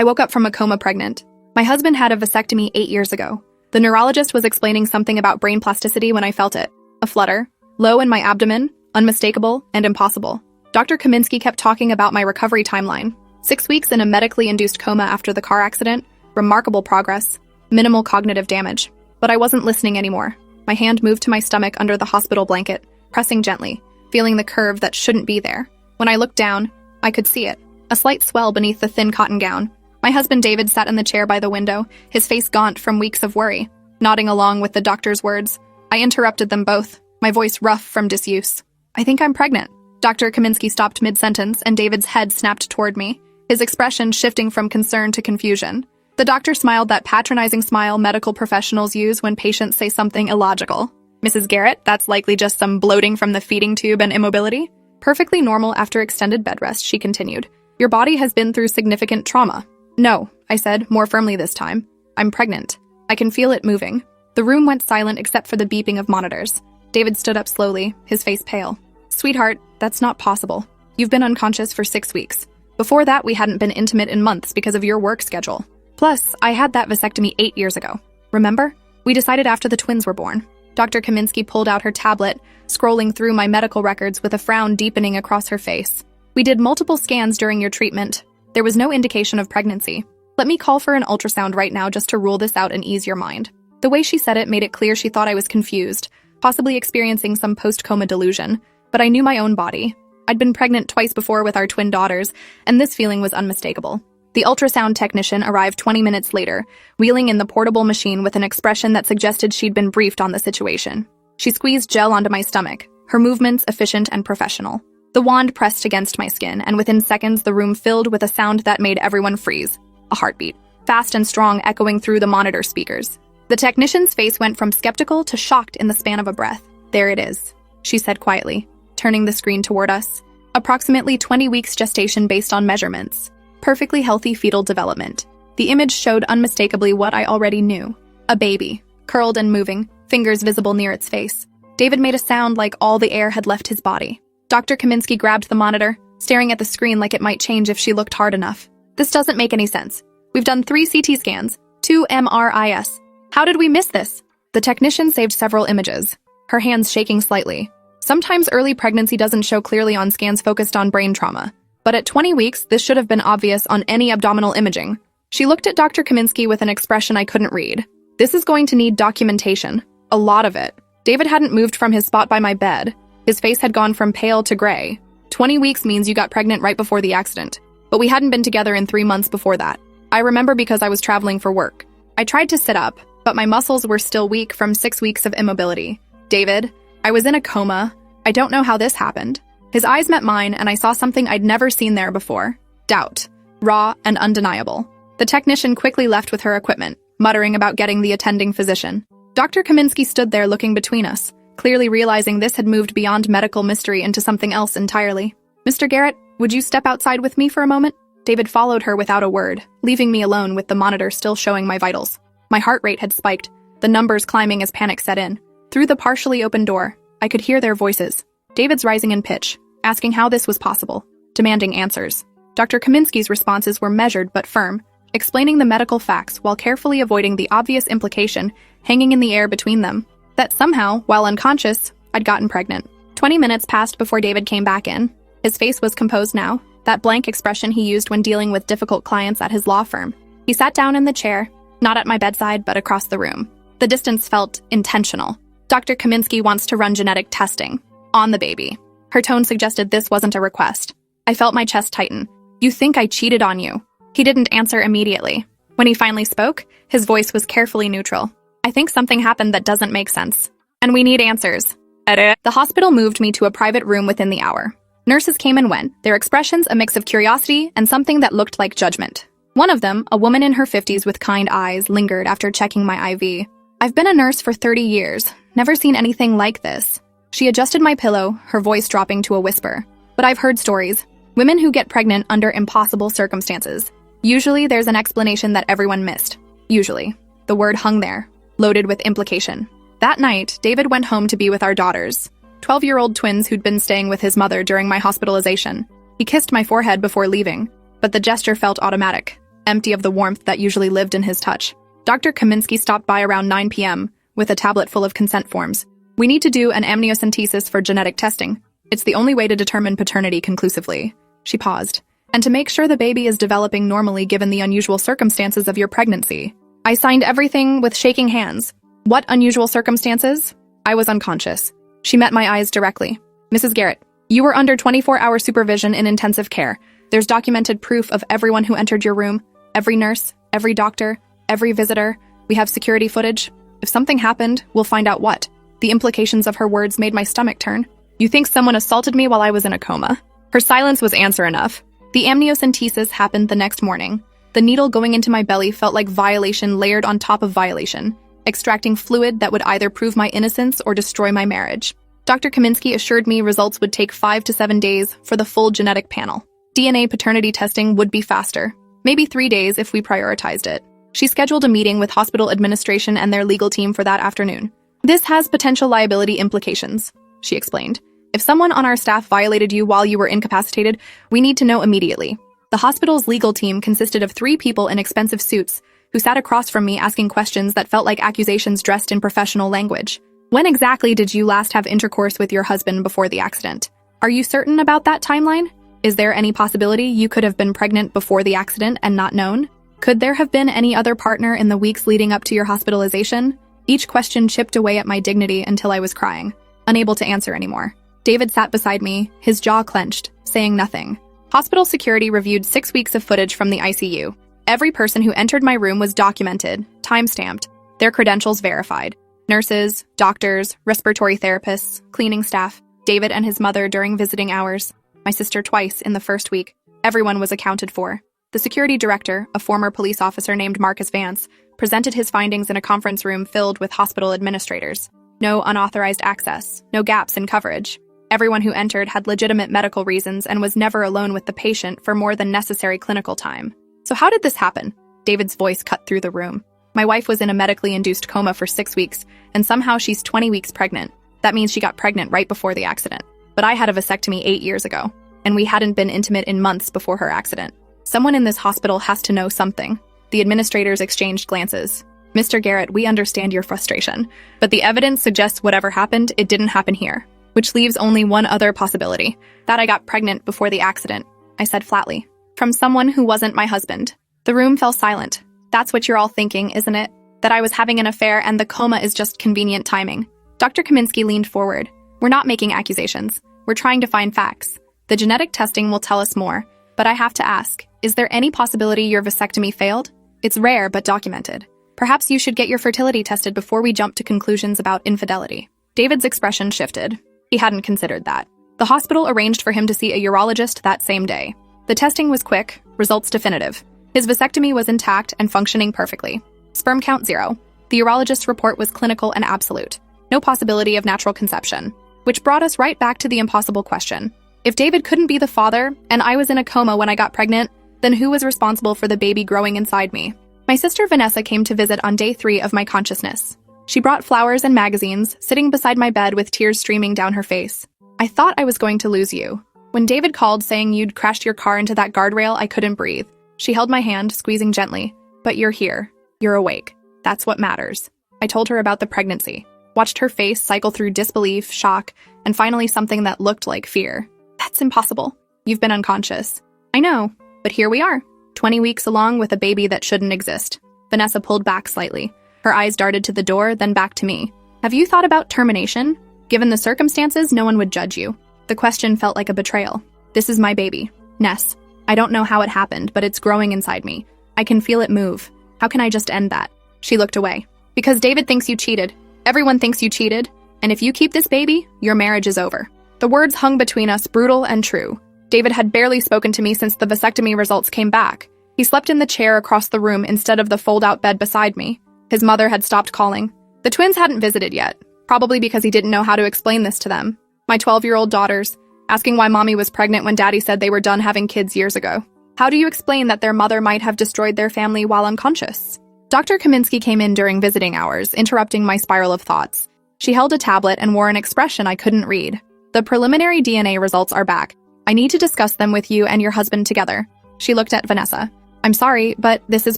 I woke up from a coma pregnant. My husband had a vasectomy 8 years ago. The neurologist was explaining something about brain plasticity when I felt it. A flutter, low in my abdomen, unmistakable and impossible. Dr. Kaminsky kept talking about my recovery timeline. 6 weeks in a medically induced coma after the car accident, remarkable progress, minimal cognitive damage. But I wasn't listening anymore. My hand moved to my stomach under the hospital blanket, pressing gently, feeling the curve that shouldn't be there. When I looked down, I could see it, a slight swell beneath the thin cotton gown. My husband David sat in the chair by the window, his face gaunt from weeks of worry, nodding along with the doctor's words. I interrupted them both, my voice rough from disuse. I think I'm pregnant. Dr. Kaminsky stopped mid-sentence and David's head snapped toward me, his expression shifting from concern to confusion. The doctor smiled that patronizing smile medical professionals use when patients say something illogical. Mrs. Garrett, that's likely just some bloating from the feeding tube and immobility. Perfectly normal after extended bed rest, she continued. Your body has been through significant trauma. No, I said, more firmly this time. I'm pregnant. I can feel it moving. The room went silent except for the beeping of monitors. David stood up slowly, his face pale. Sweetheart, that's not possible. You've been unconscious for 6 weeks. Before that, we hadn't been intimate in months because of your work schedule. Plus, I had that vasectomy 8 years ago. Remember? We decided after the twins were born. Dr. Kaminsky pulled out her tablet, scrolling through my medical records with a frown deepening across her face. We did multiple scans during your treatment. There was no indication of pregnancy. Let me call for an ultrasound right now just to rule this out and ease your mind. The way she said it made it clear she thought I was confused, possibly experiencing some post-coma delusion, but I knew my own body. I'd been pregnant twice before with our twin daughters, and this feeling was unmistakable. The ultrasound technician arrived 20 minutes later, wheeling in the portable machine with an expression that suggested she'd been briefed on the situation. She squeezed gel onto my stomach, her movements efficient and professional. The wand pressed against my skin, and within seconds the room filled with a sound that made everyone freeze. A heartbeat, fast and strong, echoing through the monitor speakers. The technician's face went from skeptical to shocked in the span of a breath. There it is, she said quietly, turning the screen toward us. Approximately 20 weeks gestation based on measurements. Perfectly healthy fetal development. The image showed unmistakably what I already knew. A baby, curled and moving, fingers visible near its face. David made a sound like all the air had left his body. Dr. Kaminsky grabbed the monitor, staring at the screen like it might change if she looked hard enough. This doesn't make any sense. We've done 3 CT scans, 2 MRIs. How did we miss this? The technician saved several images, her hands shaking slightly. Sometimes early pregnancy doesn't show clearly on scans focused on brain trauma. But at 20 weeks, this should have been obvious on any abdominal imaging. She looked at Dr. Kaminsky with an expression I couldn't read. This is going to need documentation. A lot of it. David hadn't moved from his spot by my bed. His face had gone from pale to gray. 20 weeks means you got pregnant right before the accident. But we hadn't been together in 3 months before that. I remember because I was traveling for work. I tried to sit up, but my muscles were still weak from 6 weeks of immobility. David, I was in a coma. I don't know how this happened. His eyes met mine, and I saw something I'd never seen there before. Doubt. Raw and undeniable. The technician quickly left with her equipment, muttering about getting the attending physician. Dr. Kaminsky stood there looking between us, clearly realizing this had moved beyond medical mystery into something else entirely. Mr. Garrett, would you step outside with me for a moment? David followed her without a word, leaving me alone with the monitor still showing my vitals. My heart rate had spiked, the numbers climbing as panic set in. Through the partially open door, I could hear their voices. David's rising in pitch, asking how this was possible, demanding answers. Dr. Kaminsky's responses were measured but firm, explaining the medical facts while carefully avoiding the obvious implication hanging in the air between them, that somehow, while unconscious, I'd gotten pregnant. 20 minutes passed before David came back in. His face was composed now, that blank expression he used when dealing with difficult clients at his law firm. He sat down in the chair, not at my bedside but across the room. The distance felt intentional. Dr. Kaminsky wants to run genetic testing on the baby. Her tone suggested this wasn't a request. I felt my chest tighten. You think I cheated on you? He didn't answer immediately. When he finally spoke, his voice was carefully neutral. I think something happened that doesn't make sense. And we need answers. The hospital moved me to a private room within the hour. Nurses came and went, their expressions a mix of curiosity and something that looked like judgment. One of them, a woman in her 50s with kind eyes, lingered after checking my IV. I've been a nurse for 30 years, never seen anything like this. She adjusted my pillow, her voice dropping to a whisper. But I've heard stories. Women who get pregnant under impossible circumstances. Usually there's an explanation that everyone missed. Usually. The word hung there, loaded with implication. That night, David went home to be with our daughters, 12-year-old twins who'd been staying with his mother during my hospitalization. He kissed my forehead before leaving, but the gesture felt automatic. empty of the warmth that usually lived in his touch. Dr. Kaminsky stopped by around 9 p.m. with a tablet full of consent forms. We need to do an amniocentesis for genetic testing. It's the only way to determine paternity conclusively. She paused. And to make sure the baby is developing normally given the unusual circumstances of your pregnancy. I signed everything with shaking hands. What unusual circumstances? I was unconscious. She met my eyes directly. Mrs. Garrett, you were under 24-hour supervision in intensive care. There's documented proof of everyone who entered your room, every nurse, every doctor, every visitor. We have security footage. If something happened, we'll find out what. The implications of her words made my stomach turn. You think someone assaulted me while I was in a coma? Her silence was answer enough. The amniocentesis happened the next morning. The needle going into my belly felt like violation layered on top of violation, extracting fluid that would either prove my innocence or destroy my marriage. Dr. Kaminsky assured me results would take 5 to 7 days for the full genetic panel. DNA paternity testing would be faster, maybe 3 days if we prioritized it. She scheduled a meeting with hospital administration and their legal team for that afternoon. This has potential liability implications, she explained. If someone on our staff violated you while you were incapacitated, we need to know immediately. The hospital's legal team consisted of 3 people in expensive suits who sat across from me asking questions that felt like accusations dressed in professional language. When exactly did you last have intercourse with your husband before the accident? Are you certain about that timeline? Is there any possibility you could have been pregnant before the accident and not known? Could there have been any other partner in the weeks leading up to your hospitalization? Each question chipped away at my dignity until I was crying, unable to answer anymore. David sat beside me, his jaw clenched, saying nothing. Hospital security reviewed 6 weeks of footage from the ICU. Every person who entered my room was documented, time-stamped, their credentials verified. Nurses, doctors, respiratory therapists, cleaning staff, David and his mother during visiting hours, my sister twice in the first week. Everyone was accounted for. The security director, a former police officer named Marcus Vance, presented his findings in a conference room filled with hospital administrators. No unauthorized access, no gaps in coverage. Everyone who entered had legitimate medical reasons and was never alone with the patient for more than necessary clinical time. So how did this happen? David's voice cut through the room. My wife was in a medically induced coma for 6 weeks, and somehow she's 20 weeks pregnant. That means she got pregnant right before the accident. But I had a vasectomy 8 years ago, and we hadn't been intimate in months before her accident. Someone in this hospital has to know something. The administrators exchanged glances. Mr. Garrett, we understand your frustration, but the evidence suggests whatever happened, it didn't happen here. Which leaves only one other possibility, that I got pregnant before the accident, I said flatly. From someone who wasn't my husband. The room fell silent. That's what you're all thinking, isn't it? That I was having an affair and the coma is just convenient timing. Dr. Kaminsky leaned forward. We're not making accusations. We're trying to find facts. The genetic testing will tell us more, but I have to ask, is there any possibility your vasectomy failed? It's rare but documented. Perhaps you should get your fertility tested before we jump to conclusions about infidelity. David's expression shifted. He hadn't considered that. The hospital arranged for him to see a urologist that same day. The testing was quick, results definitive. His vasectomy was intact and functioning perfectly. Sperm count 0. The urologist's report was clinical and absolute. No possibility of natural conception. Which brought us right back to the impossible question. If David couldn't be the father, and I was in a coma when I got pregnant, then who was responsible for the baby growing inside me? My sister Vanessa came to visit on day 3 of my consciousness. She brought flowers and magazines, sitting beside my bed with tears streaming down her face. I thought I was going to lose you. When David called saying you'd crashed your car into that guardrail, I couldn't breathe. She held my hand, squeezing gently. But you're here. You're awake. That's what matters. I told her about the pregnancy, watched her face cycle through disbelief, shock, and finally something that looked like fear. That's impossible. You've been unconscious. I know, but here we are, 20 weeks along with a baby that shouldn't exist. Vanessa pulled back slightly. Her eyes darted to the door, then back to me. Have you thought about termination? Given the circumstances, no one would judge you. The question felt like a betrayal. This is my baby, Ness. I don't know how it happened, but it's growing inside me. I can feel it move. How can I just end that? She looked away. Because David thinks you cheated. Everyone thinks you cheated. And if you keep this baby, your marriage is over. The words hung between us, brutal and true. David had barely spoken to me since the vasectomy results came back. He slept in the chair across the room instead of the fold-out bed beside me. His mother had stopped calling. The twins hadn't visited yet, probably because he didn't know how to explain this to them. My 12-year-old daughters, asking why mommy was pregnant when daddy said they were done having kids years ago. How do you explain that their mother might have destroyed their family while unconscious? Dr. Kaminsky came in during visiting hours, interrupting my spiral of thoughts. She held a tablet and wore an expression I couldn't read. The preliminary DNA results are back. I need to discuss them with you and your husband together. She looked at Vanessa. I'm sorry, but this is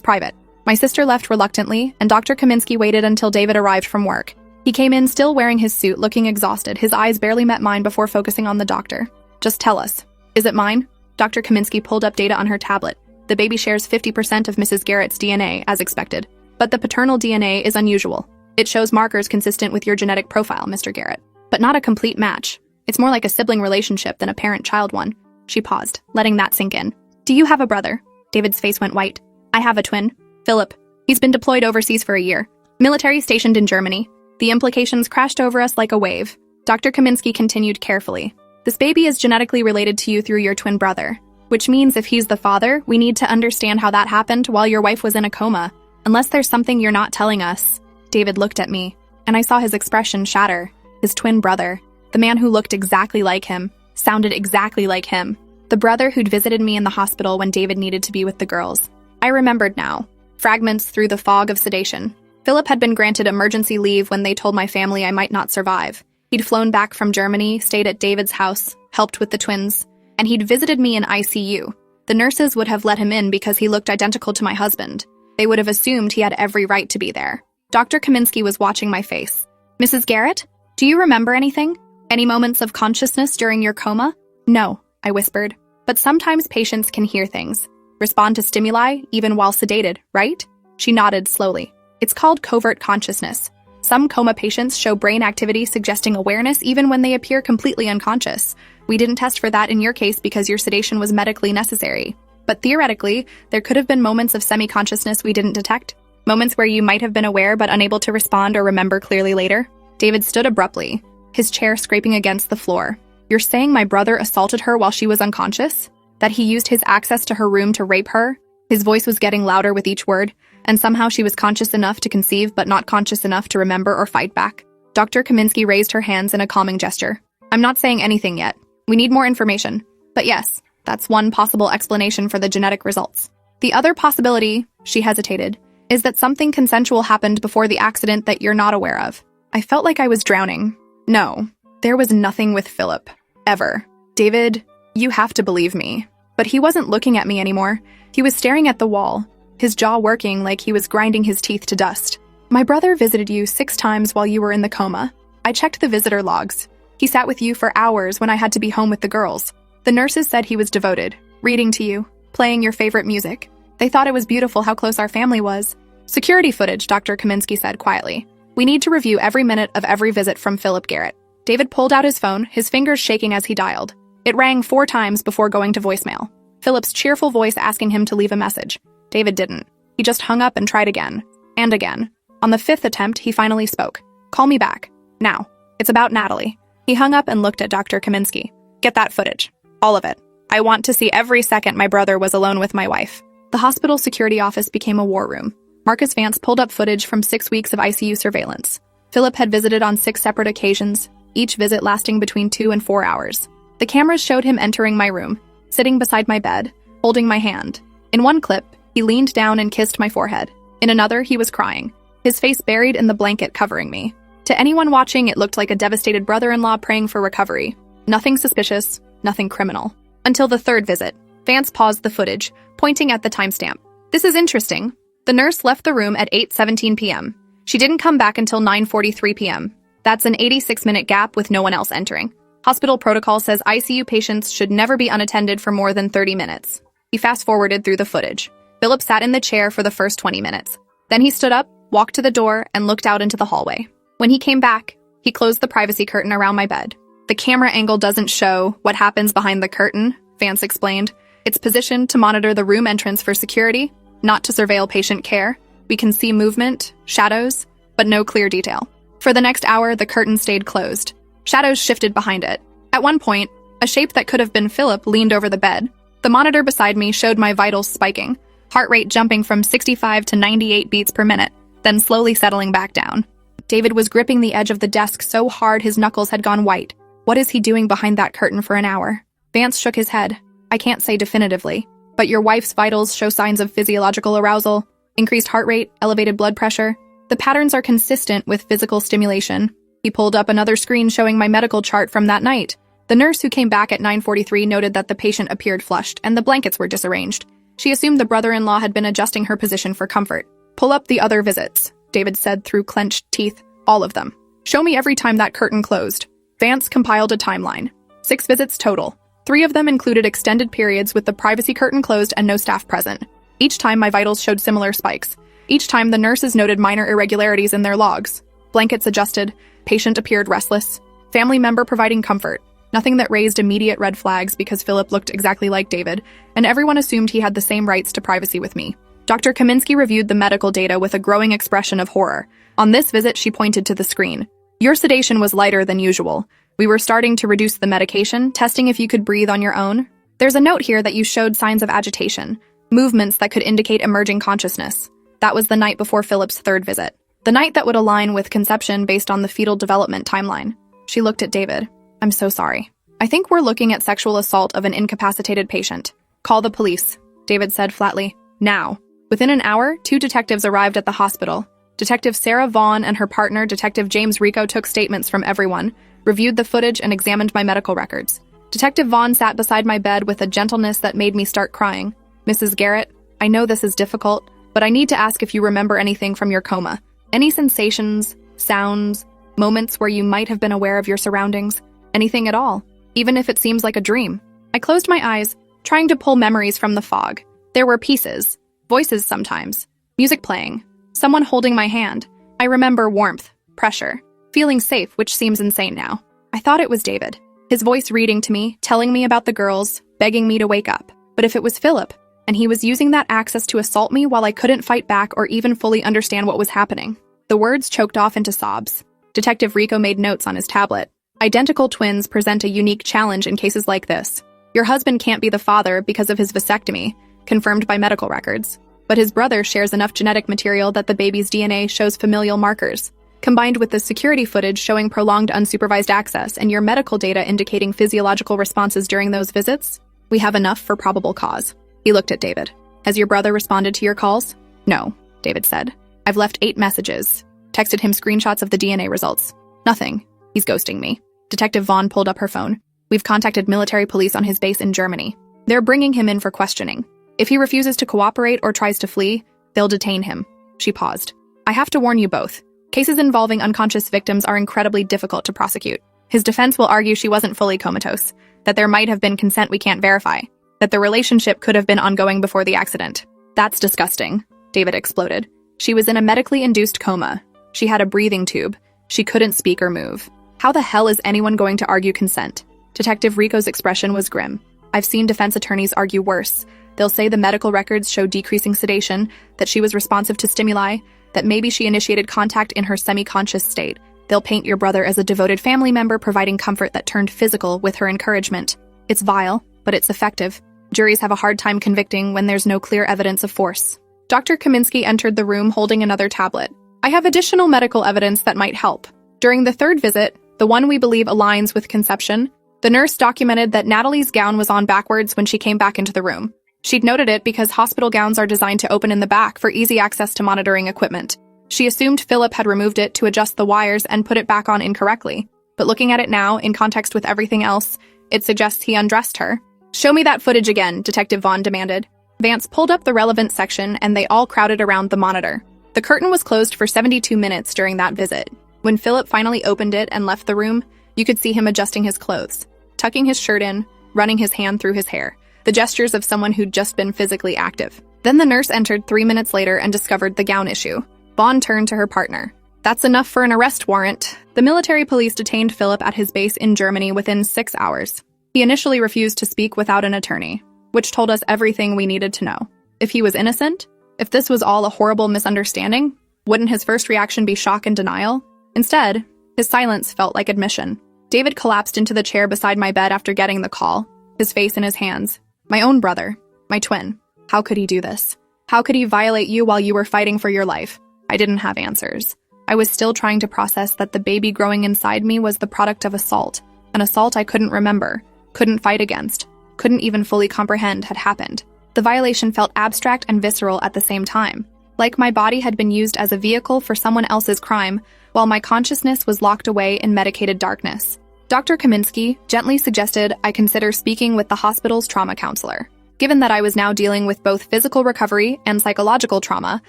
private. My sister left reluctantly, and Dr. Kaminsky waited until David arrived from work. He came in still wearing his suit, looking exhausted. His eyes barely met mine before focusing on the doctor. Just tell us. Is it mine? Dr. Kaminsky pulled up data on her tablet. The baby shares 50% of Mrs. Garrett's DNA, as expected. But the paternal DNA is unusual. It shows markers consistent with your genetic profile, Mr. Garrett. But not a complete match. It's more like a sibling relationship than a parent-child one. She paused, letting that sink in. Do you have a brother? David's face went white. I have a twin. Philip. He's been deployed overseas for a year. Military stationed in Germany. The implications crashed over us like a wave. Dr. Kaminsky continued carefully. This baby is genetically related to you through your twin brother, which means if he's the father, we need to understand how that happened while your wife was in a coma. Unless there's something you're not telling us. David looked at me, and I saw his expression shatter. His twin brother. The man who looked exactly like him, sounded exactly like him. The brother who'd visited me in the hospital when David needed to be with the girls. I remembered now. Fragments through the fog of sedation. Philip had been granted emergency leave when they told my family I might not survive. He'd flown back from Germany, stayed at David's house, helped with the twins, and he'd visited me in ICU. The nurses would have let him in because he looked identical to my husband. They would have assumed he had every right to be there. Dr. Kaminsky was watching my face. Mrs. Garrett, do you remember anything? Any moments of consciousness during your coma? No, I whispered. But sometimes patients can hear things. Respond to stimuli, even while sedated, right? She nodded slowly. It's called covert consciousness. Some coma patients show brain activity suggesting awareness even when they appear completely unconscious. We didn't test for that in your case because your sedation was medically necessary. But theoretically, there could have been moments of semi-consciousness we didn't detect. Moments where you might have been aware but unable to respond or remember clearly later. David stood abruptly, his chair scraping against the floor. You're saying my brother assaulted her while she was unconscious? That he used his access to her room to rape her? His voice was getting louder with each word, and somehow she was conscious enough to conceive but not conscious enough to remember or fight back. Dr. Kaminsky raised her hands in a calming gesture. I'm not saying anything yet. We need more information. But yes, that's one possible explanation for the genetic results. The other possibility, she hesitated, is that something consensual happened before the accident that you're not aware of. I felt like I was drowning. No, there was nothing with Philip. Ever. David, you have to believe me. But he wasn't looking at me anymore. He was staring at the wall, his jaw working like he was grinding his teeth to dust. My brother visited you 6 times while you were in the coma. I checked the visitor logs. He sat with you for hours when I had to be home with the girls. The nurses said he was devoted, reading to you, playing your favorite music. They thought it was beautiful how close our family was. Security footage, Dr. Kaminsky said quietly. We need to review every minute of every visit from Philip Garrett. David pulled out his phone, his fingers shaking as he dialed. It rang 4 times before going to voicemail. Philip's cheerful voice asking him to leave a message. David didn't. He just hung up and tried again. And again. On the 5th attempt, he finally spoke. Call me back. Now. It's about Natalie. He hung up and looked at Dr. Kaminsky. Get that footage. All of it. I want to see every second my brother was alone with my wife. The hospital security office became a war room. Marcus Vance pulled up footage from 6 weeks of ICU surveillance. Philip had visited on 6 separate occasions, each visit lasting between 2 and 4 hours. The cameras showed him entering my room, sitting beside my bed, holding my hand. In one clip, he leaned down and kissed my forehead. In another, he was crying, his face buried in the blanket covering me. To anyone watching, it looked like a devastated brother-in-law praying for recovery. Nothing suspicious, nothing criminal. Until the 3rd visit, Vance paused the footage, pointing at the timestamp. This is interesting. The nurse left the room at 8:17 p.m. She didn't come back until 9:43 p.m. That's an 86-minute gap with no one else entering. Hospital protocol says ICU patients should never be unattended for more than 30 minutes. He fast-forwarded through the footage. Philip sat in the chair for the first 20 minutes. Then he stood up, walked to the door, and looked out into the hallway. When he came back, he closed the privacy curtain around my bed. The camera angle doesn't show what happens behind the curtain, Vance explained. It's positioned to monitor the room entrance for security, not to surveil patient care. We can see movement, shadows, but no clear detail. For the next hour, the curtain stayed closed. Shadows shifted behind it. At one point, a shape that could have been Philip leaned over the bed. The monitor beside me showed my vitals spiking, heart rate jumping from 65 to 98 beats per minute, then slowly settling back down. David was gripping the edge of the desk so hard his knuckles had gone white. What is he doing behind that curtain for an hour? Vance shook his head. I can't say definitively, but your wife's vitals show signs of physiological arousal, increased heart rate, elevated blood pressure. The patterns are consistent with physical stimulation. He pulled up another screen showing my medical chart from that night. The nurse who came back at 9:43 noted that the patient appeared flushed and the blankets were disarranged. She assumed the brother-in-law had been adjusting her position for comfort. "Pull up the other visits," David said through clenched teeth. "All of them. Show me every time that curtain closed." Vance compiled a timeline. 6 visits total. 3 of them included extended periods with the privacy curtain closed and no staff present. Each time my vitals showed similar spikes. Each time the nurses noted minor irregularities in their logs. Blankets adjusted, patient appeared restless, family member providing comfort. Nothing that raised immediate red flags because Philip looked exactly like David, and everyone assumed he had the same rights to privacy with me. Dr. Kaminsky reviewed the medical data with a growing expression of horror. On this visit, she pointed to the screen. "Your sedation was lighter than usual. We were starting to reduce the medication, testing if you could breathe on your own. There's a note here that you showed signs of agitation, movements that could indicate emerging consciousness. That was the night before Philip's 3rd visit. The night that would align with conception based on the fetal development timeline." She looked at David. "I'm so sorry. I think we're looking at sexual assault of an incapacitated patient. Call the police," David said flatly. "Now." Within an hour, 2 detectives arrived at the hospital. Detective Sarah Vaughn and her partner, Detective James Rico, took statements from everyone, reviewed the footage, and examined my medical records. Detective Vaughn sat beside my bed with a gentleness that made me start crying. "Mrs. Garrett, I know this is difficult, but I need to ask if you remember anything from your coma. Any sensations, sounds, moments where you might have been aware of your surroundings? Anything at all, even if it seems like a dream?" I closed my eyes, trying to pull memories from the fog. There were pieces, voices sometimes, music playing, someone holding my hand. I remember warmth, pressure, feeling safe, which seems insane now. I thought it was David. His voice reading to me, telling me about the girls, begging me to wake up. But if it was Philip, and he was using that access to assault me while I couldn't fight back or even fully understand what was happening. The words choked off into sobs. Detective Rico made notes on his tablet. "Identical twins present a unique challenge in cases like this. Your husband can't be the father because of his vasectomy, confirmed by medical records. But his brother shares enough genetic material that the baby's DNA shows familial markers. Combined with the security footage showing prolonged unsupervised access and your medical data indicating physiological responses during those visits, we have enough for probable cause." He looked at David. "Has your brother responded to your calls?" "No," David said. "I've left 8 messages. Texted him screenshots of the DNA results. Nothing. He's ghosting me." Detective Vaughn pulled up her phone. "We've contacted military police on his base in Germany. They're bringing him in for questioning. If he refuses to cooperate or tries to flee, they'll detain him." She paused. "I have to warn you both. Cases involving unconscious victims are incredibly difficult to prosecute. His defense will argue she wasn't fully comatose, that there might have been consent we can't verify, that the relationship could have been ongoing before the accident." "That's disgusting," David exploded. "She was in a medically induced coma. She had a breathing tube. She couldn't speak or move. How the hell is anyone going to argue consent?" Detective Rico's expression was grim. "I've seen defense attorneys argue worse. They'll say the medical records show decreasing sedation, that she was responsive to stimuli, that maybe she initiated contact in her semi-conscious state. They'll paint your brother as a devoted family member providing comfort that turned physical with her encouragement. It's vile, but it's effective. Juries have a hard time convicting when there's no clear evidence of force." Dr. Kaminsky entered the room holding another tablet. "I have additional medical evidence that might help. During the 3rd visit, the one we believe aligns with conception, the nurse documented that Natalie's gown was on backwards when she came back into the room. She'd noted it because hospital gowns are designed to open in the back for easy access to monitoring equipment. She assumed Philip had removed it to adjust the wires and put it back on incorrectly. But looking at it now, in context with everything else, it suggests he undressed her." "Show me that footage again," Detective Vaughn demanded. Vance pulled up the relevant section and they all crowded around the monitor. The curtain was closed for 72 minutes during that visit. When Philip finally opened it and left the room, you could see him adjusting his clothes, tucking his shirt in, running his hand through his hair. The gestures of someone who'd just been physically active. Then the nurse entered 3 minutes later and discovered the gown issue. Vaughn turned to her partner. "That's enough for an arrest warrant." The military police detained Philip at his base in Germany within 6 hours. He initially refused to speak without an attorney, which told us everything we needed to know. If he was innocent, if this was all a horrible misunderstanding, wouldn't his first reaction be shock and denial? Instead, his silence felt like admission. David collapsed into the chair beside my bed after getting the call, his face in his hands. "My own brother, my twin. How could he do this? How could he violate you while you were fighting for your life?" I didn't have answers. I was still trying to process that the baby growing inside me was the product of assault, an assault I couldn't remember, couldn't fight against, couldn't even fully comprehend had happened. The violation felt abstract and visceral at the same time, like my body had been used as a vehicle for someone else's crime, while my consciousness was locked away in medicated darkness. Dr. Kaminsky gently suggested I consider speaking with the hospital's trauma counselor. Given that I was now dealing with both physical recovery and psychological trauma,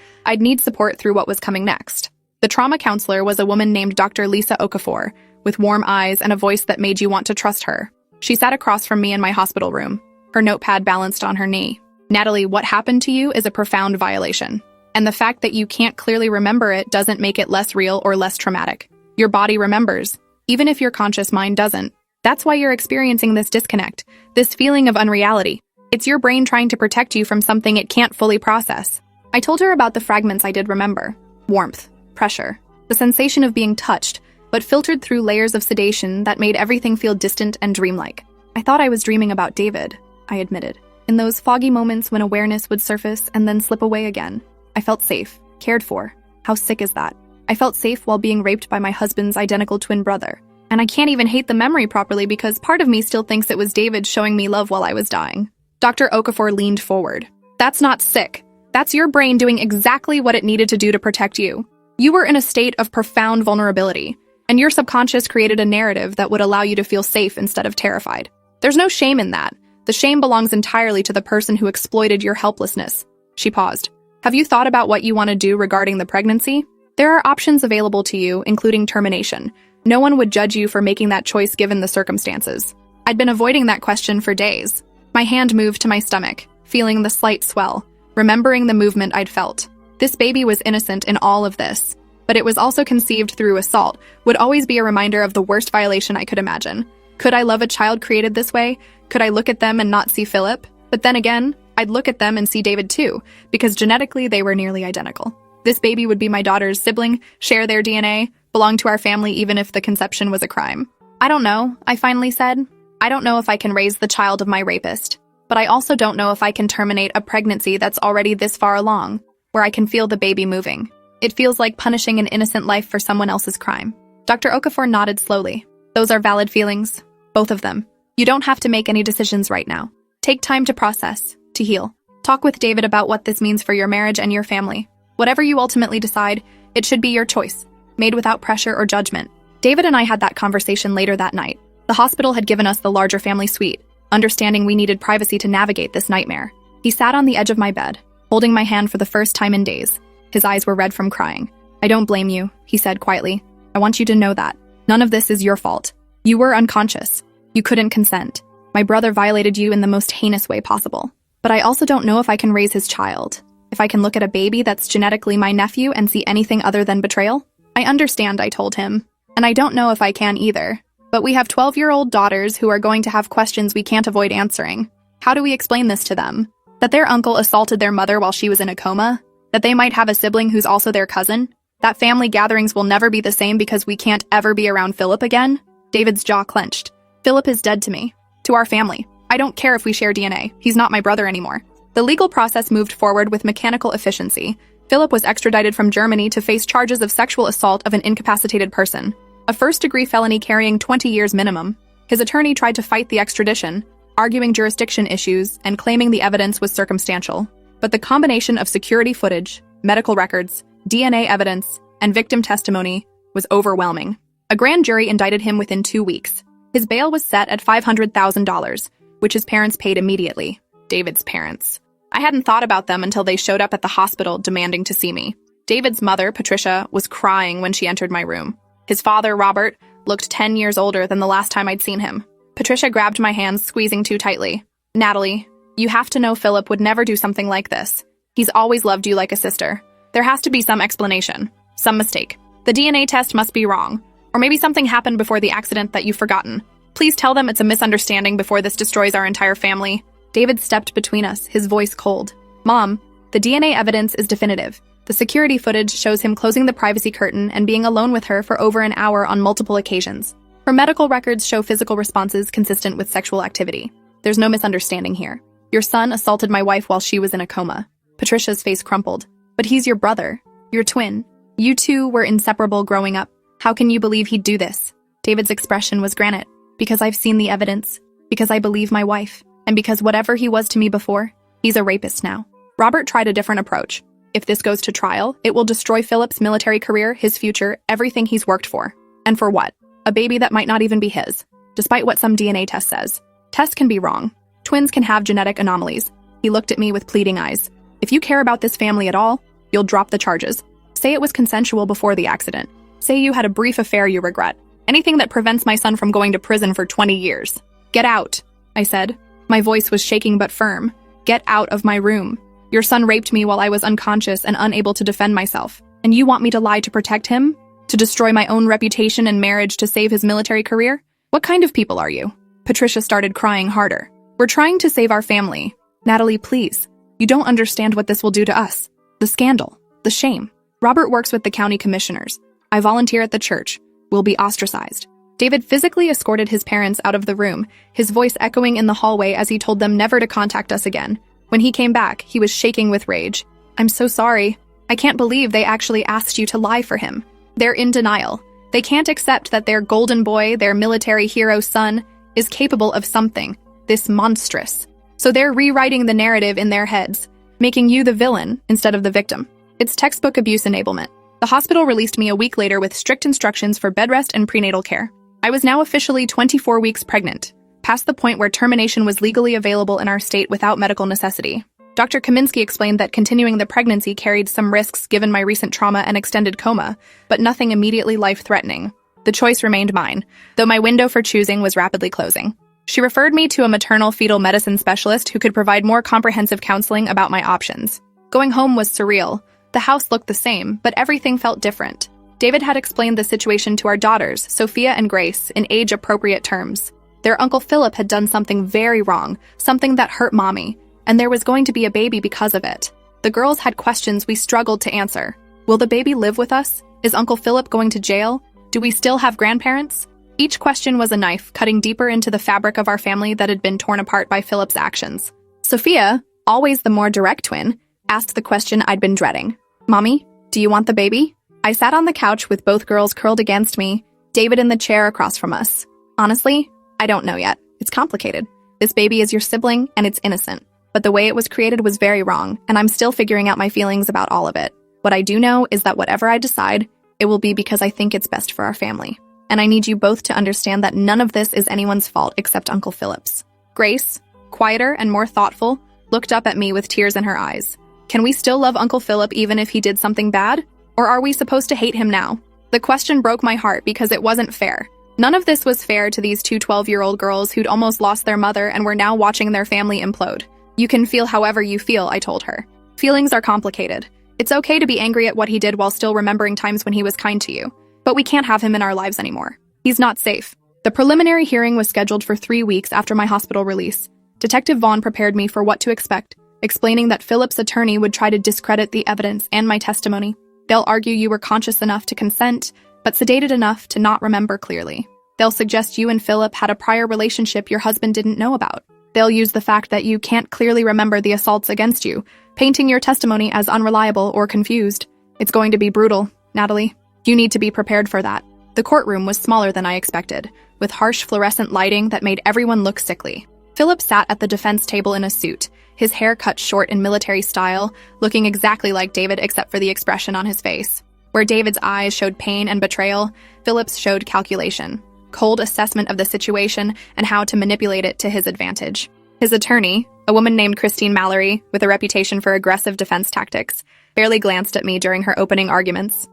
I'd need support through what was coming next. The trauma counselor was a woman named Dr. Lisa Okafor, with warm eyes and a voice that made you want to trust her. She sat across from me in my hospital room, her notepad balanced on her knee. "Natalie, what happened to you is a profound violation. And the fact that you can't clearly remember it doesn't make it less real or less traumatic. Your body remembers, even if your conscious mind doesn't. That's why you're experiencing this disconnect, this feeling of unreality. It's your brain trying to protect you from something it can't fully process." I told her about the fragments I did remember. Warmth, pressure, the sensation of being touched, but filtered through layers of sedation that made everything feel distant and dreamlike. "I thought I was dreaming about David," I admitted. In those foggy moments when awareness would surface and then slip away again, I felt safe, cared for. How sick is that? I felt safe while being raped by my husband's identical twin brother. And I can't even hate the memory properly because part of me still thinks it was David showing me love while I was dying. Dr. Okafor leaned forward. "That's not sick. That's your brain doing exactly what it needed to do to protect you. You were in a state of profound vulnerability, and your subconscious created a narrative that would allow you to feel safe instead of terrified. There's no shame in that. The shame belongs entirely to the person who exploited your helplessness." She paused. "Have you thought about what you want to do regarding the pregnancy? There are options available to you, including termination. No one would judge you for making that choice given the circumstances." I'd been avoiding that question for days. My hand moved to my stomach, feeling the slight swell, remembering the movement I'd felt. This baby was innocent in all of this, but it was also conceived through assault, would always be a reminder of the worst violation I could imagine. Could I love a child created this way? Could I look at them and not see Philip? But then again, I'd look at them and see David too, because genetically they were nearly identical. This baby would be my daughter's sibling, share their DNA, belong to our family even if the conception was a crime. "I don't know," I finally said. "I don't know if I can raise the child of my rapist, but I also don't know if I can terminate a pregnancy that's already this far along, where I can feel the baby moving. It feels like punishing an innocent life for someone else's crime." Dr. Okafor nodded slowly. "Those are valid feelings, both of them. You don't have to make any decisions right now. Take time to process, to heal. Talk with David about what this means for your marriage and your family. Whatever you ultimately decide, it should be your choice, made without pressure or judgment." David and I had that conversation later that night. The hospital had given us the larger family suite, understanding we needed privacy to navigate this nightmare. He sat on the edge of my bed, holding my hand for the first time in days. His eyes were red from crying. "I don't blame you," he said quietly. "I want you to know that. None of this is your fault. You were unconscious. You couldn't consent. My brother violated you in the most heinous way possible. But I also don't know if I can raise his child. If I can look at a baby that's genetically my nephew and see anything other than betrayal? I understand," I told him. "And I don't know if I can either. But we have 12-year-old daughters who are going to have questions we can't avoid answering. How do we explain this to them? That their uncle assaulted their mother while she was in a coma? That they might have a sibling who's also their cousin? That family gatherings will never be the same because we can't ever be around Philip again?" David's jaw clenched. "Philip is dead to me. To our family. I don't care if we share DNA. He's not my brother anymore." The legal process moved forward with mechanical efficiency. Philip was extradited from Germany to face charges of sexual assault of an incapacitated person, a first-degree felony carrying 20 years minimum. His attorney tried to fight the extradition, arguing jurisdiction issues and claiming the evidence was circumstantial. But the combination of security footage, medical records, DNA evidence, and victim testimony was overwhelming. A grand jury indicted him within 2 weeks. His bail was set at $500,000, which his parents paid immediately. David's parents. I hadn't thought about them until they showed up at the hospital demanding to see me. David's mother, Patricia, was crying when she entered my room. His father, Robert, looked 10 years older than the last time I'd seen him. Patricia grabbed my hands, squeezing too tightly. "Natalie, you have to know Philip would never do something like this. He's always loved you like a sister. There has to be some explanation, some mistake. The DNA test must be wrong. Or maybe something happened before the accident that you've forgotten. Please tell them it's a misunderstanding before this destroys our entire family." David stepped between us, his voice cold. "Mom, the DNA evidence is definitive. The security footage shows him closing the privacy curtain and being alone with her for over an hour on multiple occasions. Her medical records show physical responses consistent with sexual activity. There's no misunderstanding here. Your son assaulted my wife while she was in a coma." Patricia's face crumpled. "But he's your brother, your twin. You two were inseparable growing up. How can you believe he'd do this?" David's expression was granite. "Because I've seen the evidence. Because I believe my wife. And because whatever he was to me before, he's a rapist now." Robert tried a different approach. "If this goes to trial, it will destroy Philip's military career, his future, everything he's worked for. And for what? A baby that might not even be his. Despite what some DNA test says. Tests can be wrong. Twins can have genetic anomalies. He looked at me with pleading eyes. If you care about this family at all, you'll drop the charges. Say it was consensual before the accident. Say you had a brief affair you regret. Anything that prevents my son from going to prison for 20 years. Get out, I said. My voice was shaking but firm. Get out of my room. Your son raped me while I was unconscious and unable to defend myself. And you want me to lie to protect him? To destroy my own reputation and marriage to save his military career? What kind of people are you? Patricia started crying harder. We're trying to save our family. Natalie, please. You don't understand what this will do to us. The scandal. The shame. Robert works with the county commissioners. I volunteer at the church. We'll be ostracized. David physically escorted his parents out of the room, his voice echoing in the hallway as he told them never to contact us again. When he came back, he was shaking with rage. I'm so sorry. I can't believe they actually asked you to lie for him. They're in denial. They can't accept that their golden boy, their military hero son, is capable of something, this monstrous. So they're rewriting the narrative in their heads, making you the villain instead of the victim. It's textbook abuse enablement. The hospital released me a week later with strict instructions for bed rest and prenatal care. I was now officially 24 weeks pregnant, past the point where termination was legally available in our state without medical necessity. Dr. Kaminsky explained that continuing the pregnancy carried some risks given my recent trauma and extended coma, but nothing immediately life-threatening. The choice remained mine, though my window for choosing was rapidly closing. She referred me to a maternal fetal medicine specialist who could provide more comprehensive counseling about my options. Going home was surreal. The house looked the same, but everything felt different. David had explained the situation to our daughters, Sophia and Grace, in age-appropriate terms. Their Uncle Philip had done something very wrong, something that hurt Mommy, and there was going to be a baby because of it. The girls had questions we struggled to answer. Will the baby live with us? Is Uncle Philip going to jail? Do we still have grandparents? Each question was a knife cutting deeper into the fabric of our family that had been torn apart by Philip's actions. Sophia, always the more direct twin, asked the question I'd been dreading. Mommy, do you want the baby? I sat on the couch with both girls curled against me, David in the chair across from us. Honestly, I don't know yet. It's complicated. This baby is your sibling, and it's innocent. But the way it was created was very wrong, and I'm still figuring out my feelings about all of it. What I do know is that whatever I decide, it will be because I think it's best for our family. And I need you both to understand that none of this is anyone's fault except Uncle Philip's. Grace, quieter and more thoughtful, looked up at me with tears in her eyes. Can we still love Uncle Philip even if he did something bad? Or are we supposed to hate him now? The question broke my heart because it wasn't fair. None of this was fair to these two 12-year-old girls who'd almost lost their mother and were now watching their family implode. You can feel however you feel, I told her. Feelings are complicated. It's okay to be angry at what he did while still remembering times when he was kind to you. But we can't have him in our lives anymore. He's not safe. The preliminary hearing was scheduled for 3 weeks after my hospital release. Detective Vaughn prepared me for what to expect, explaining that Philip's attorney would try to discredit the evidence and my testimony. They'll argue you were conscious enough to consent, but sedated enough to not remember clearly. They'll suggest you and Philip had a prior relationship your husband didn't know about. They'll use the fact that you can't clearly remember the assaults against you, painting your testimony as unreliable or confused. It's going to be brutal, Natalie. You need to be prepared for that. The courtroom was smaller than I expected, with harsh fluorescent lighting that made everyone look sickly. Philip sat at the defense table in a suit, his hair cut short in military style, looking exactly like David except for the expression on his face. Where David's eyes showed pain and betrayal, Philip's showed calculation, cold assessment of the situation and how to manipulate it to his advantage. His attorney, a woman named Christine Mallory, with a reputation for aggressive defense tactics, barely glanced at me during her opening arguments.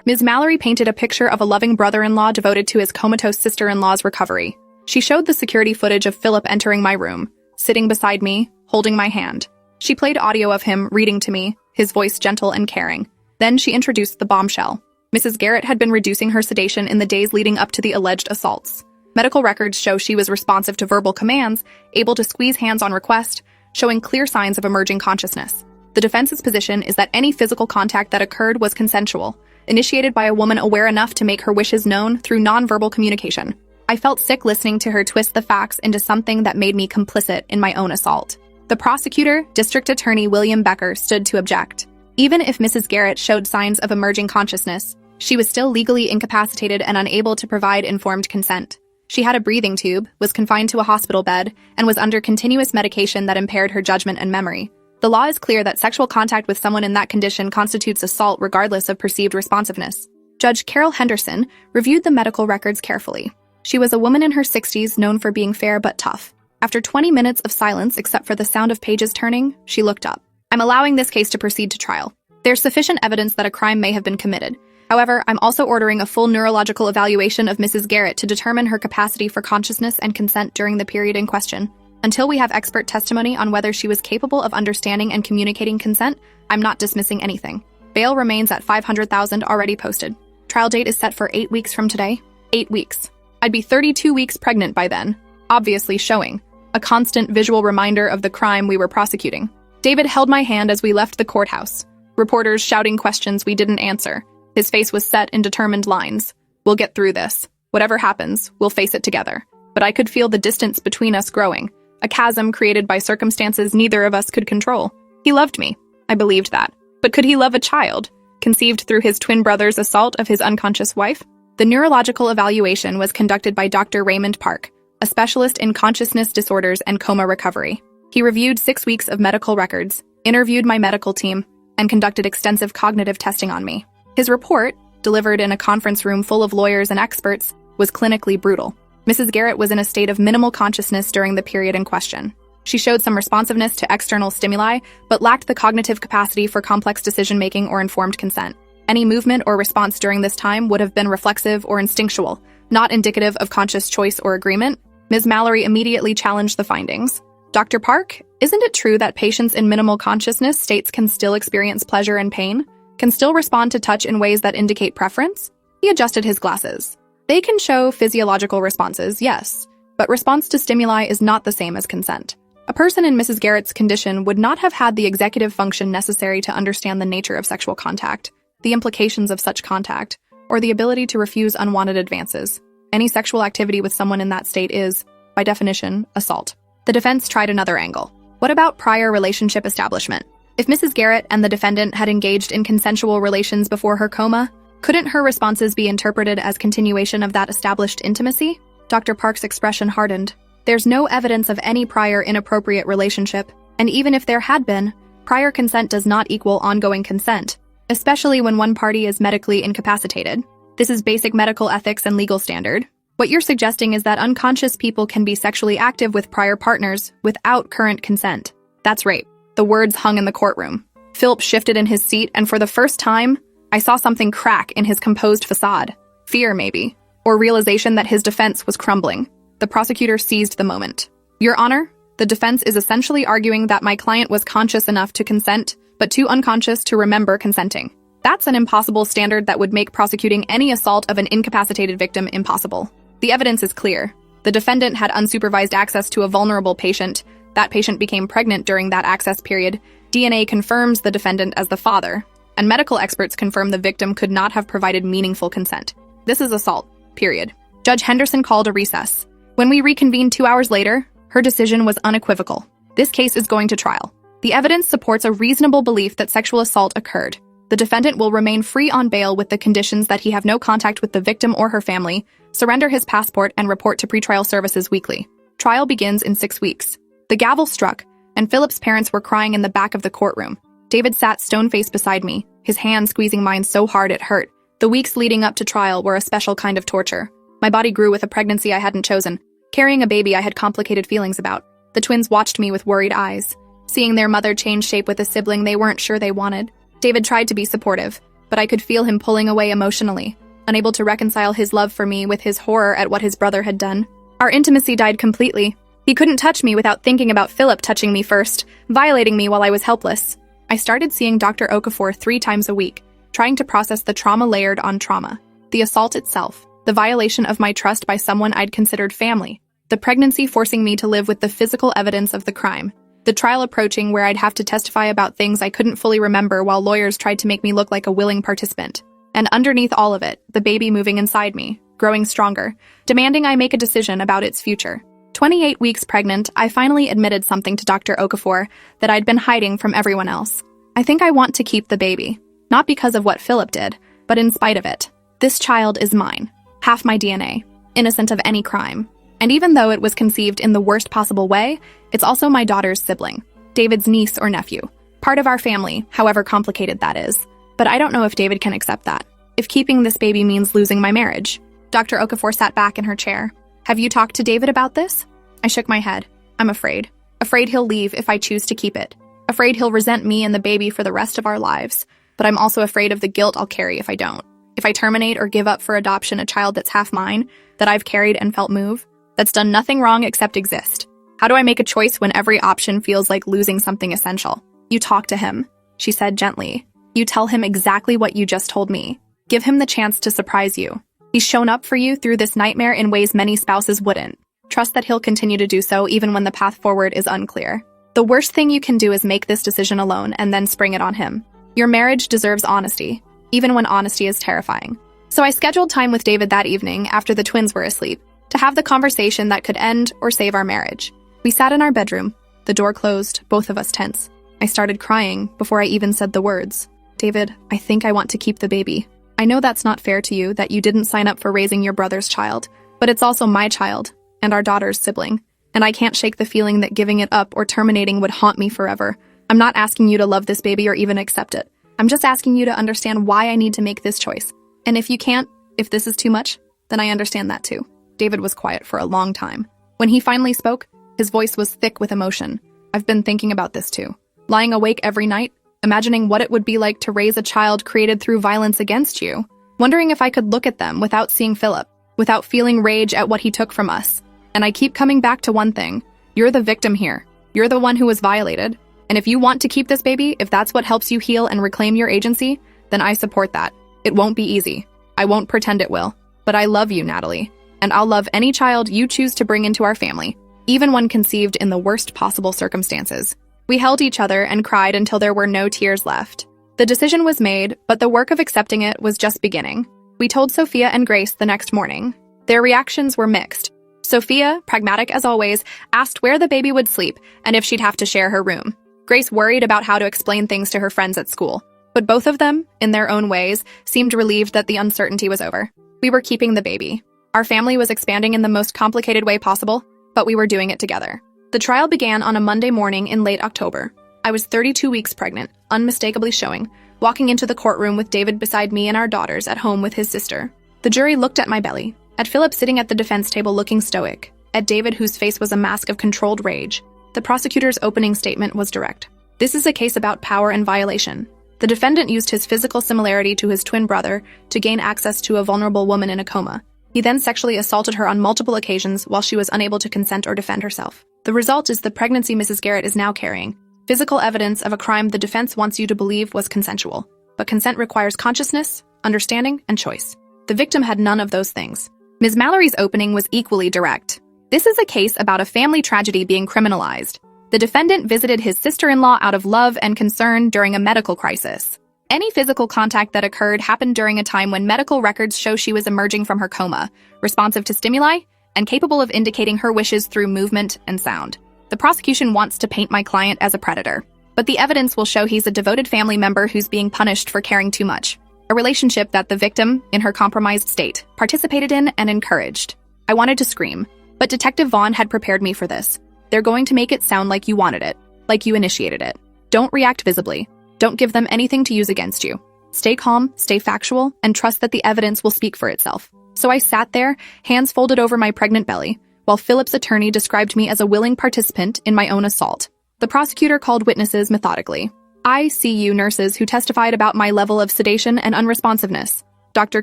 Ms. Mallory painted a picture of a loving brother-in-law devoted to his comatose sister-in-law's recovery. She showed the security footage of Philip entering my room, sitting beside me, holding my hand. She played audio of him reading to me, his voice gentle and caring. Then she introduced the bombshell. Mrs. Garrett had been reducing her sedation in the days leading up to the alleged assaults. Medical records show she was responsive to verbal commands, able to squeeze hands on request, showing clear signs of emerging consciousness. The defense's position is that any physical contact that occurred was consensual, initiated by a woman aware enough to make her wishes known through nonverbal communication. I felt sick listening to her twist the facts into something that made me complicit in my own assault. The prosecutor, District Attorney William Becker, stood to object. Even if Mrs. Garrett showed signs of emerging consciousness, she was still legally incapacitated and unable to provide informed consent. She had a breathing tube, was confined to a hospital bed, and was under continuous medication that impaired her judgment and memory. The law is clear that sexual contact with someone in that condition constitutes assault regardless of perceived responsiveness. Judge Carol Henderson reviewed the medical records carefully. She was a woman in her 60s known for being fair but tough. After 20 minutes of silence except for the sound of pages turning, she looked up. I'm allowing this case to proceed to trial. There's sufficient evidence that a crime may have been committed. However, I'm also ordering a full neurological evaluation of Mrs. Garrett to determine her capacity for consciousness and consent during the period in question. Until we have expert testimony on whether she was capable of understanding and communicating consent, I'm not dismissing anything. Bail remains at $500,000 already posted. Trial date is set for 8 weeks from today. 8 weeks. I'd be 32 weeks pregnant by then, obviously showing a constant visual reminder of the crime we were prosecuting. David held my hand as we left the courthouse. Reporters shouting questions we didn't answer. His face was set in determined lines. We'll get through this. Whatever happens, we'll face it together. But I could feel the distance between us growing, a chasm created by circumstances neither of us could control. He loved me. I believed that. But could he love a child, conceived through his twin brother's assault of his unconscious wife? The neurological evaluation was conducted by Dr. Raymond Park, a specialist in consciousness disorders and coma recovery. He reviewed 6 weeks of medical records, interviewed my medical team, and conducted extensive cognitive testing on me. His report, delivered in a conference room full of lawyers and experts, was clinically brutal. Mrs. Garrett was in a state of minimal consciousness during the period in question. She showed some responsiveness to external stimuli, but lacked the cognitive capacity for complex decision-making or informed consent. Any movement or response during this time would have been reflexive or instinctual, not indicative of conscious choice or agreement. Ms. Mallory immediately challenged the findings. Dr. Park, isn't it true that patients in minimal consciousness states can still experience pleasure and pain? Can still respond to touch in ways that indicate preference? He adjusted his glasses. They can show physiological responses, yes, but response to stimuli is not the same as consent. A person in Mrs. Garrett's condition would not have had the executive function necessary to understand the nature of sexual contact, the implications of such contact, or the ability to refuse unwanted advances. Any sexual activity with someone in that state is, by definition, assault. The defense tried another angle. What about prior relationship establishment? If Mrs. Garrett and the defendant had engaged in consensual relations before her coma, couldn't her responses be interpreted as continuation of that established intimacy? Dr. Park's expression hardened. There's no evidence of any prior inappropriate relationship, and even if there had been, prior consent does not equal ongoing consent, especially when one party is medically incapacitated. This is basic medical ethics and legal standard. What you're suggesting is that unconscious people can be sexually active with prior partners without current consent. That's rape. The words hung in the courtroom. Philip shifted in his seat, and for the first time, I saw something crack in his composed facade. Fear, maybe, or realization that his defense was crumbling. The prosecutor seized the moment. Your Honor, the defense is essentially arguing that my client was conscious enough to consent, but too unconscious to remember consenting. That's an impossible standard that would make prosecuting any assault of an incapacitated victim impossible. The evidence is clear. The defendant had unsupervised access to a vulnerable patient. That patient became pregnant during that access period. DNA confirms the defendant as the father, and medical experts confirm the victim could not have provided meaningful consent. This is assault, period. Judge Henderson called a recess. When we reconvened 2 hours later, her decision was unequivocal. This case is going to trial. The evidence supports a reasonable belief that sexual assault occurred. The defendant will remain free on bail with the conditions that he have no contact with the victim or her family, surrender his passport, and report to pretrial services weekly. Trial begins in 6 weeks. The gavel struck, and Philip's parents were crying in the back of the courtroom. David sat stone-faced beside me, his hand squeezing mine so hard it hurt. The weeks leading up to trial were a special kind of torture. My body grew with a pregnancy I hadn't chosen. Carrying a baby I had complicated feelings about. The twins watched me with worried eyes, seeing their mother change shape with a sibling they weren't sure they wanted. David tried to be supportive, but I could feel him pulling away emotionally, unable to reconcile his love for me with his horror at what his brother had done. Our intimacy died completely. He couldn't touch me without thinking about Philip touching me first, violating me while I was helpless. I started seeing Dr. Okafor 3 times a week, trying to process the trauma layered on trauma. The assault itself, the violation of my trust by someone I'd considered family, the pregnancy forcing me to live with the physical evidence of the crime, the trial approaching where I'd have to testify about things I couldn't fully remember while lawyers tried to make me look like a willing participant. And underneath all of it, the baby moving inside me, growing stronger, demanding I make a decision about its future. 28 weeks pregnant, I finally admitted something to Dr. Okafor that I'd been hiding from everyone else. I think I want to keep the baby, not because of what Philip did, but in spite of it. This child is mine, half my DNA, innocent of any crime. And even though it was conceived in the worst possible way, it's also my daughter's sibling, David's niece or nephew. Part of our family, however complicated that is. But I don't know if David can accept that. If keeping this baby means losing my marriage. Dr. Okafor sat back in her chair. Have you talked to David about this? I shook my head. I'm afraid. Afraid he'll leave if I choose to keep it. Afraid he'll resent me and the baby for the rest of our lives. But I'm also afraid of the guilt I'll carry if I don't. If I terminate or give up for adoption a child that's half mine, that I've carried and felt move, that's done nothing wrong except exist. How do I make a choice when every option feels like losing something essential? You talk to him, she said gently. You tell him exactly what you just told me. Give him the chance to surprise you. He's shown up for you through this nightmare in ways many spouses wouldn't. Trust that he'll continue to do so even when the path forward is unclear. The worst thing you can do is make this decision alone and then spring it on him. Your marriage deserves honesty, even when honesty is terrifying. So I scheduled time with David that evening after the twins were asleep to have the conversation that could end or save our marriage. We sat in our bedroom, the door closed, both of us tense. I started crying before I even said the words. David, I think I want to keep the baby. I know that's not fair to you, that you didn't sign up for raising your brother's child, but it's also my child and our daughter's sibling, and I can't shake the feeling that giving it up or terminating would haunt me forever. I'm not asking you to love this baby or even accept it. I'm just asking you to understand why I need to make this choice. And if you can't, if this is too much, then I understand that too. David was quiet for a long time. When he finally spoke, his voice was thick with emotion. I've been thinking about this too. Lying awake every night, imagining what it would be like to raise a child created through violence against you. Wondering if I could look at them without seeing Philip, without feeling rage at what he took from us. And I keep coming back to one thing. You're the victim here. You're the one who was violated. And if you want to keep this baby, if that's what helps you heal and reclaim your agency, then I support that. It won't be easy. I won't pretend it will. But I love you, Natalie. And I'll love any child you choose to bring into our family, even when conceived in the worst possible circumstances. We held each other and cried until there were no tears left. The decision was made, but the work of accepting it was just beginning. We told Sophia and Grace the next morning. Their reactions were mixed. Sophia, pragmatic as always, asked where the baby would sleep and if she'd have to share her room. Grace worried about how to explain things to her friends at school. But both of them, in their own ways, seemed relieved that the uncertainty was over. We were keeping the baby. Our family was expanding in the most complicated way possible, but we were doing it together. The trial began on a Monday morning in late October. I was 32 weeks pregnant, unmistakably showing, walking into the courtroom with David beside me and our daughters at home with his sister. The jury looked at my belly, at Philip sitting at the defense table looking stoic, at David whose face was a mask of controlled rage. The prosecutor's opening statement was direct. This is a case about power and violation. The defendant used his physical similarity to his twin brother to gain access to a vulnerable woman in a coma. He then sexually assaulted her on multiple occasions while she was unable to consent or defend herself. The result is the pregnancy Mrs. Garrett is now carrying. Physical evidence of a crime the defense wants you to believe was consensual. But consent requires consciousness, understanding, and choice. The victim had none of those things. Ms. Mallory's opening was equally direct. This is a case about a family tragedy being criminalized. The defendant visited his sister-in-law out of love and concern during a medical crisis. Any physical contact that occurred happened during a time when medical records show she was emerging from her coma, responsive to stimuli, and capable of indicating her wishes through movement and sound. The prosecution wants to paint my client as a predator, but the evidence will show he's a devoted family member who's being punished for caring too much. A relationship that the victim, in her compromised state, participated in and encouraged. I wanted to scream, but Detective Vaughn had prepared me for this. They're going to make it sound like you wanted it, like you initiated it. Don't react visibly. Don't give them anything to use against you. Stay calm, stay factual, and trust that the evidence will speak for itself. So I sat there, hands folded over my pregnant belly, while Philip's attorney described me as a willing participant in my own assault. The prosecutor called witnesses methodically. ICU nurses who testified about my level of sedation and unresponsiveness. Dr.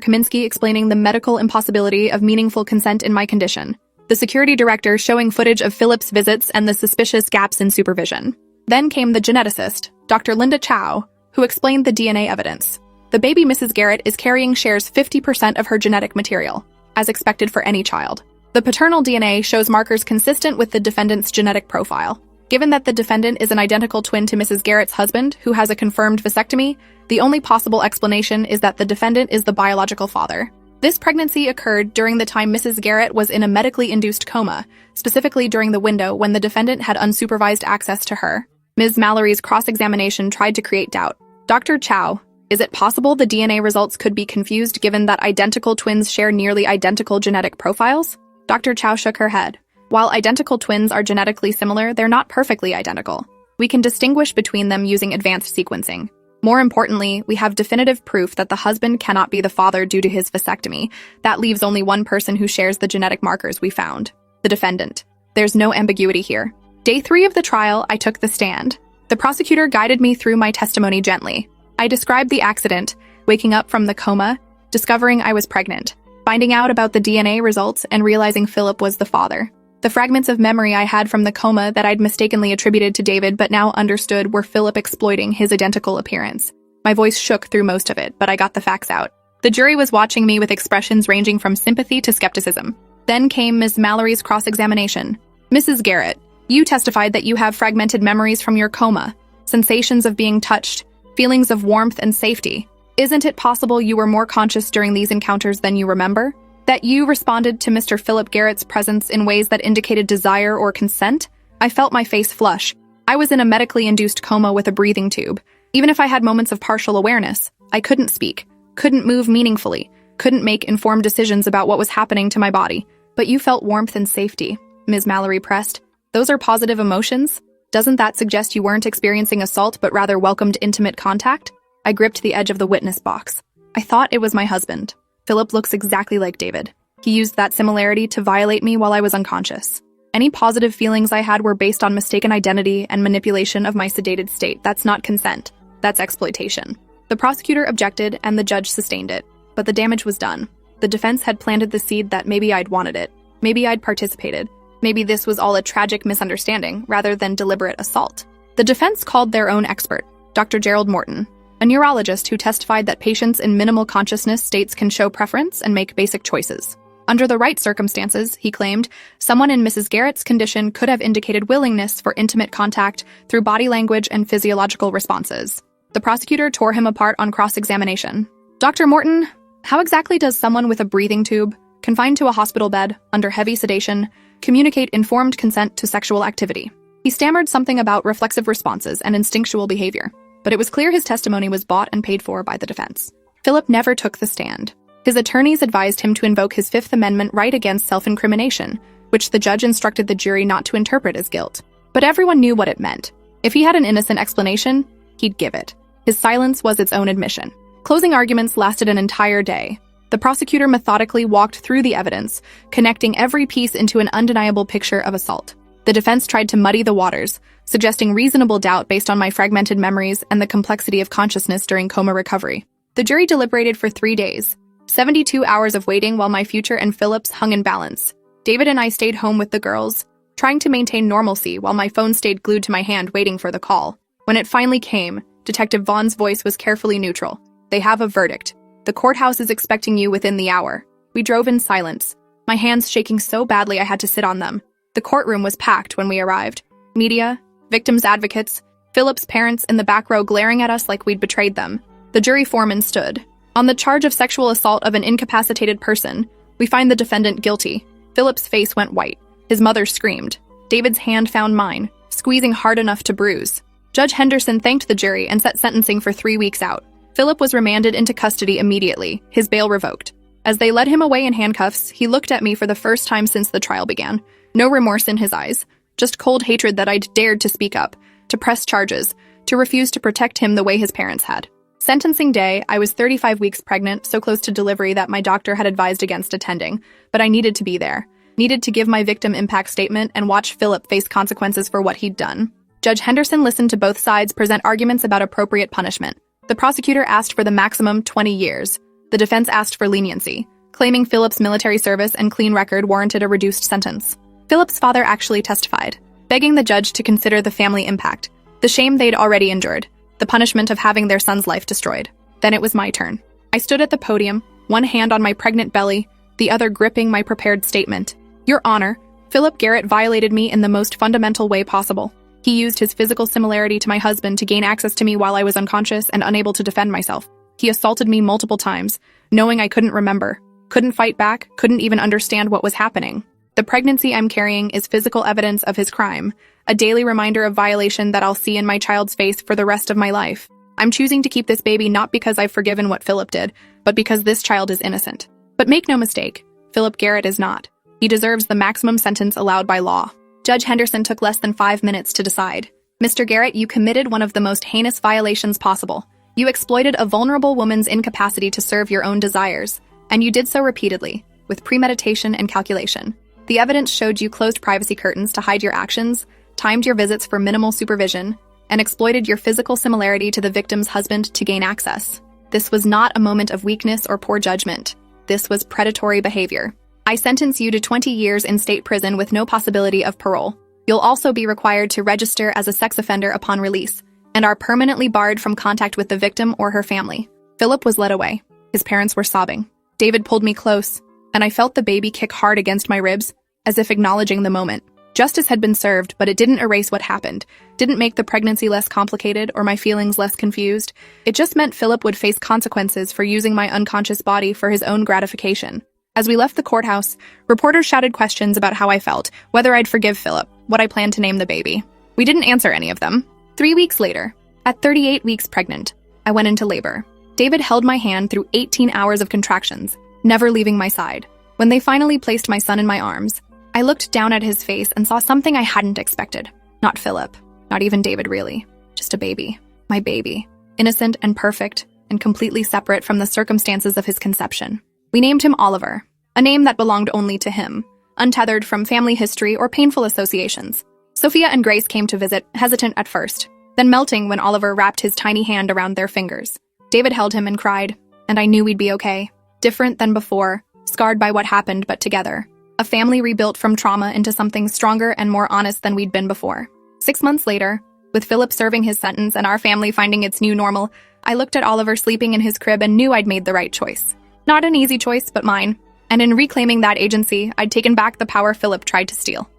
Kaminsky explaining the medical impossibility of meaningful consent in my condition. The security director showing footage of Philip's visits and the suspicious gaps in supervision. Then came the geneticist, Dr. Linda Chow, who explained the DNA evidence. The baby Mrs. Garrett is carrying shares 50% of her genetic material, as expected for any child. The paternal DNA shows markers consistent with the defendant's genetic profile. Given that the defendant is an identical twin to Mrs. Garrett's husband, who has a confirmed vasectomy, the only possible explanation is that the defendant is the biological father. This pregnancy occurred during the time Mrs. Garrett was in a medically induced coma, specifically during the window when the defendant had unsupervised access to her. Ms. Mallory's cross-examination tried to create doubt. Dr. Chow, is it possible the DNA results could be confused given that identical twins share nearly identical genetic profiles? Dr. Chow shook her head. While identical twins are genetically similar, they're not perfectly identical. We can distinguish between them using advanced sequencing. More importantly, we have definitive proof that the husband cannot be the father due to his vasectomy. That leaves only one person who shares the genetic markers we found. The defendant. There's no ambiguity here. Day 3 of the trial, I took the stand. The prosecutor guided me through my testimony gently. I described the accident, waking up from the coma, discovering I was pregnant, finding out about the DNA results, and realizing Philip was the father. The fragments of memory I had from the coma that I'd mistakenly attributed to David but now understood were Philip exploiting his identical appearance. My voice shook through most of it, but I got the facts out. The jury was watching me with expressions ranging from sympathy to skepticism. Then came Ms. Mallory's cross-examination. Mrs. Garrett, you testified that you have fragmented memories from your coma, sensations of being touched, feelings of warmth and safety. Isn't it possible you were more conscious during these encounters than you remember? That you responded to Mr. Philip Garrett's presence in ways that indicated desire or consent? I felt my face flush. I was in a medically induced coma with a breathing tube. Even if I had moments of partial awareness, I couldn't speak, couldn't move meaningfully, couldn't make informed decisions about what was happening to my body. But you felt warmth and safety, Ms. Mallory pressed. Those are positive emotions? Doesn't that suggest you weren't experiencing assault but rather welcomed intimate contact? I gripped the edge of the witness box. I thought it was my husband. Philip looks exactly like David. He used that similarity to violate me while I was unconscious. Any positive feelings I had were based on mistaken identity and manipulation of my sedated state. That's not consent. That's exploitation. The prosecutor objected and the judge sustained it. But the damage was done. The defense had planted the seed that maybe I'd wanted it. Maybe I'd participated. Maybe this was all a tragic misunderstanding rather than deliberate assault. The defense called their own expert, Dr. Gerald Morton, a neurologist who testified that patients in minimal consciousness states can show preference and make basic choices. Under the right circumstances, he claimed, someone in Mrs. Garrett's condition could have indicated willingness for intimate contact through body language and physiological responses. The prosecutor tore him apart on cross-examination. Dr. Morton, how exactly does someone with a breathing tube, confined to a hospital bed, under heavy sedation, communicate informed consent to sexual activity? He stammered something about reflexive responses and instinctual behavior. But it was clear his testimony was bought and paid for by the defense. Philip never took the stand. His attorneys advised him to invoke his Fifth Amendment right against self-incrimination, which the judge instructed the jury not to interpret as guilt. But everyone knew what it meant. If he had an innocent explanation, he'd give it. His silence was its own admission. Closing arguments lasted an entire day. The prosecutor methodically walked through the evidence, connecting every piece into an undeniable picture of assault. The defense tried to muddy the waters, suggesting reasonable doubt based on my fragmented memories and the complexity of consciousness during coma recovery. The jury deliberated for 3 days, 72 hours of waiting while my future and Philip's hung in balance. David and I stayed home with the girls, trying to maintain normalcy while my phone stayed glued to my hand waiting for the call. When it finally came, Detective Vaughn's voice was carefully neutral. They have a verdict. The courthouse is expecting you within the hour. We drove in silence, my hands shaking so badly I had to sit on them. The courtroom was packed when we arrived. Media, victims' advocates, Philip's parents in the back row glaring at us like we'd betrayed them. The jury foreman stood. On the charge of sexual assault of an incapacitated person, we find the defendant guilty. Philip's face went white. His mother screamed. David's hand found mine, squeezing hard enough to bruise. Judge Henderson thanked the jury and set sentencing for 3 weeks out. Philip was remanded into custody immediately, his bail revoked. As they led him away in handcuffs, he looked at me for the first time since the trial began. No remorse in his eyes, just cold hatred that I'd dared to speak up, to press charges, to refuse to protect him the way his parents had. Sentencing day, I was 35 weeks pregnant, so close to delivery that my doctor had advised against attending, but I needed to be there. Needed to give my victim impact statement and watch Philip face consequences for what he'd done. Judge Henderson listened to both sides present arguments about appropriate punishment. The prosecutor asked for the maximum 20 years. The defense asked for leniency, claiming Philip's military service and clean record warranted a reduced sentence. Philip's father actually testified, begging the judge to consider the family impact, the shame they'd already endured, the punishment of having their son's life destroyed. Then it was my turn. I stood at the podium, one hand on my pregnant belly, the other gripping my prepared statement. Your Honor, Philip Garrett violated me in the most fundamental way possible. He used his physical similarity to my husband to gain access to me while I was unconscious and unable to defend myself. He assaulted me multiple times, knowing I couldn't remember, couldn't fight back, couldn't even understand what was happening. The pregnancy I'm carrying is physical evidence of his crime, a daily reminder of violation that I'll see in my child's face for the rest of my life. I'm choosing to keep this baby not because I've forgiven what Philip did, but because this child is innocent. But make no mistake, Philip Garrett is not. He deserves the maximum sentence allowed by law. Judge Henderson took less than 5 minutes to decide. Mr. Garrett, you committed one of the most heinous violations possible. You exploited a vulnerable woman's incapacity to serve your own desires, and you did so repeatedly, with premeditation and calculation. The evidence showed you closed privacy curtains to hide your actions, timed your visits for minimal supervision, and exploited your physical similarity to the victim's husband to gain access. This was not a moment of weakness or poor judgment. This was predatory behavior. I sentence you to 20 years in state prison with no possibility of parole. You'll also be required to register as a sex offender upon release, and are permanently barred from contact with the victim or her family. Philip was led away. His parents were sobbing. David pulled me close, and I felt the baby kick hard against my ribs, as if acknowledging the moment. Justice had been served, but it didn't erase what happened, didn't make the pregnancy less complicated or my feelings less confused. It just meant Philip would face consequences for using my unconscious body for his own gratification. As we left the courthouse, reporters shouted questions about how I felt, whether I'd forgive Philip, what I planned to name the baby. We didn't answer any of them. 3 weeks later, at 38 weeks pregnant, I went into labor. David held my hand through 18 hours of contractions, never leaving my side. When they finally placed my son in my arms, I looked down at his face and saw something I hadn't expected. Not Philip, not even David really, just a baby. My baby. Innocent and perfect, and completely separate from the circumstances of his conception. We named him Oliver, a name that belonged only to him, untethered from family history or painful associations. Sophia and Grace came to visit, hesitant at first, then melting when Oliver wrapped his tiny hand around their fingers. David held him and cried, and I knew we'd be okay. Different than before, scarred by what happened, but together. A family rebuilt from trauma into something stronger and more honest than we'd been before. 6 months later, with Philip serving his sentence and our family finding its new normal, I looked at Oliver sleeping in his crib and knew I'd made the right choice. Not an easy choice, but mine. And in reclaiming that agency, I'd taken back the power Philip tried to steal.